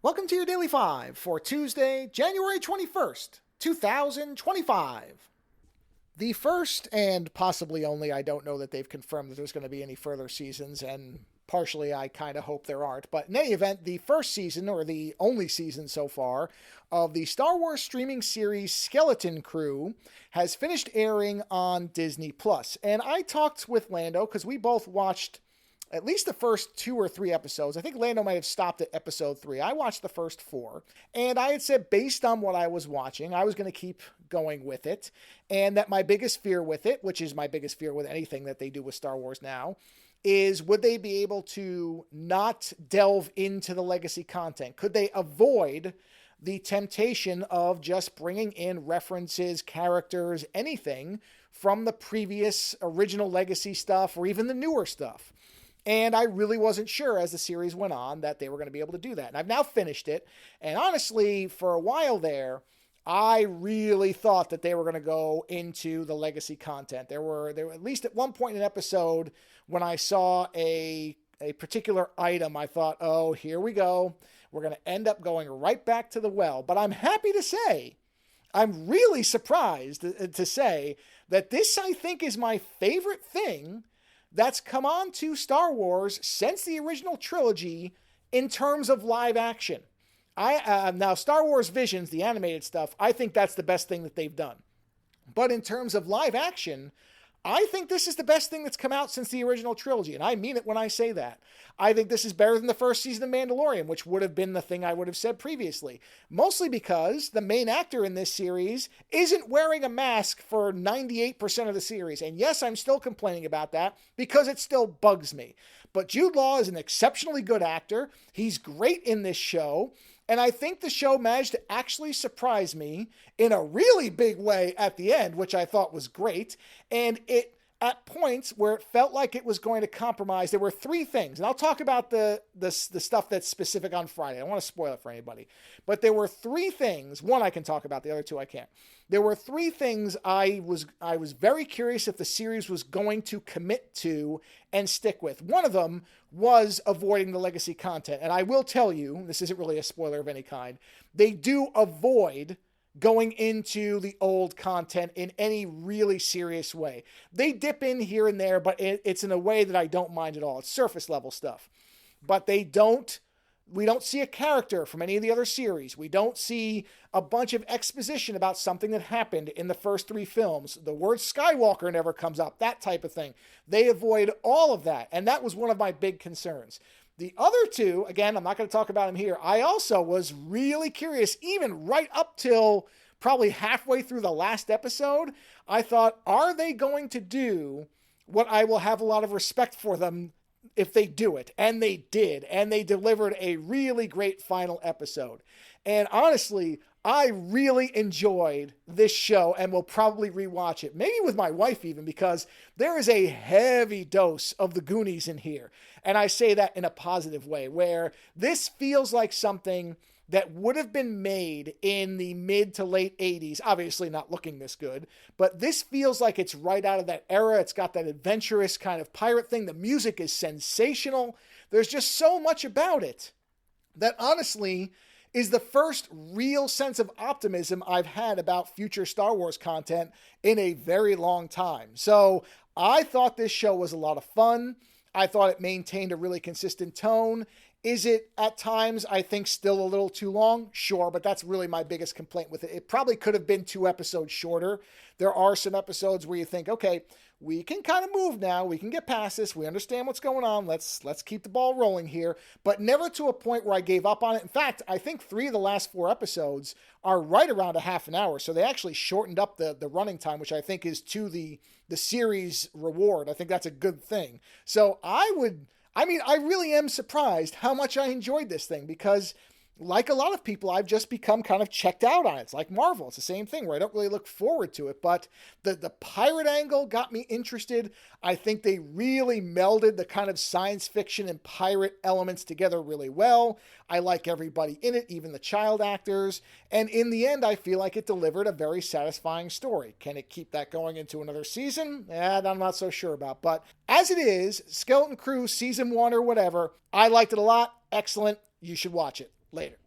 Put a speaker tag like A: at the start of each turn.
A: Welcome to your Daily 5 for Tuesday, January 21st, 2025. The first and possibly only, I don't know that they've confirmed that there's going to be any further seasons, and partially I kind of hope there aren't. But in any event, the first season, or the only season so far, of the Star Wars streaming series Skeleton Crew has finished airing on Disney+. And I talked with Lando because we both watched at least the first 2 or 3 episodes. I think Lando might have stopped at episode 3. I watched the first 4. And I had said, based on what I was watching, I was going to keep going with it. And that my biggest fear with it, which is my biggest fear with anything that they do with Star Wars now, is would they be able to not delve into the legacy content? Could they avoid the temptation of just bringing in references, characters, anything from the previous original legacy stuff or even the newer stuff? And I really wasn't sure as the series went on that they were going to be able to do that. And I've now finished it. And honestly, for a while there, I really thought that they were going to go into the legacy content. There were at least at one point in an episode when I saw a particular item, I thought, oh, here we go. We're going to end up going right back to the well. But I'm happy to say, I'm really surprised to say that this, I think, is my favorite thing that's come on to Star Wars since the original trilogy in terms of live action. Now, Star Wars Visions, the animated stuff, I think that's the best thing that they've done. But in terms of live action, I think this is the best thing that's come out since the original trilogy, and I mean it when I say that. I think this is better than the first season of Mandalorian, which would have been the thing I would have said previously. Mostly because the main actor in this series isn't wearing a mask for 98% of the series. And yes, I'm still complaining about that because it still bugs me. But Jude Law is an exceptionally good actor. He's great in this show. And I think the show managed to actually surprise me in a really big way at the end, which I thought was great. And it, at points where it felt like it was going to compromise, there were 3 things. And I'll talk about the stuff that's specific on Friday. I don't want to spoil it for anybody. But there were 3 things. One I can talk about, the other 2 I can't. There were 3 things I was very curious if the series was going to commit to and stick with. One of them was avoiding the legacy content. And I will tell you, this isn't really a spoiler of any kind, they do avoid going into the old content in any really serious way. They dip in here and there, but it's in a way that I don't mind at all. It's surface level stuff. But we don't see a character from any of the other series. We don't see a bunch of exposition about something that happened in the first 3 films. The word Skywalker never comes up, that type of thing. They avoid all of that, and that was one of my big concerns. The other 2, again, I'm not going to talk about them here. I also was really curious, even right up till probably halfway through the last episode. I thought, are they going to do what I will have a lot of respect for them if they do it? And they did. And they delivered a really great final episode. And honestly, I really enjoyed this show and will probably rewatch it. Maybe with my wife even, because there is a heavy dose of the Goonies in here. And I say that in a positive way, where this feels like something that would have been made in the mid to late 80s, obviously not looking this good, but this feels like it's right out of that era. It's got that adventurous kind of pirate thing. The music is sensational. There's just so much about it that honestly is the first real sense of optimism I've had about future Star Wars content in a very long time. So I thought this show was a lot of fun. I thought it maintained a really consistent tone. Is it at times, I think, still a little too long? Sure, but that's really my biggest complaint with it. It probably could have been 2 episodes shorter. There are some episodes where you think, okay, we can kind of move now. We can get past this. We understand what's going on. Let's keep the ball rolling here. But never to a point where I gave up on it. In fact, I think 3 of the last 4 episodes are right around a half an hour. So they actually shortened up the running time, which I think is to the series reward. I think that's a good thing. So I really am surprised how much I enjoyed this thing because, like a lot of people, I've just become kind of checked out on it. It's like Marvel. It's the same thing where I don't really look forward to it, but the pirate angle got me interested. I think they really melded the kind of science fiction and pirate elements together really well. I like everybody in it, even the child actors. And in the end, I feel like it delivered a very satisfying story. Can it keep that going into another season? I'm not so sure about. But as it is, Skeleton Crew Season 1 or whatever, I liked it a lot. Excellent. You should watch it. Later.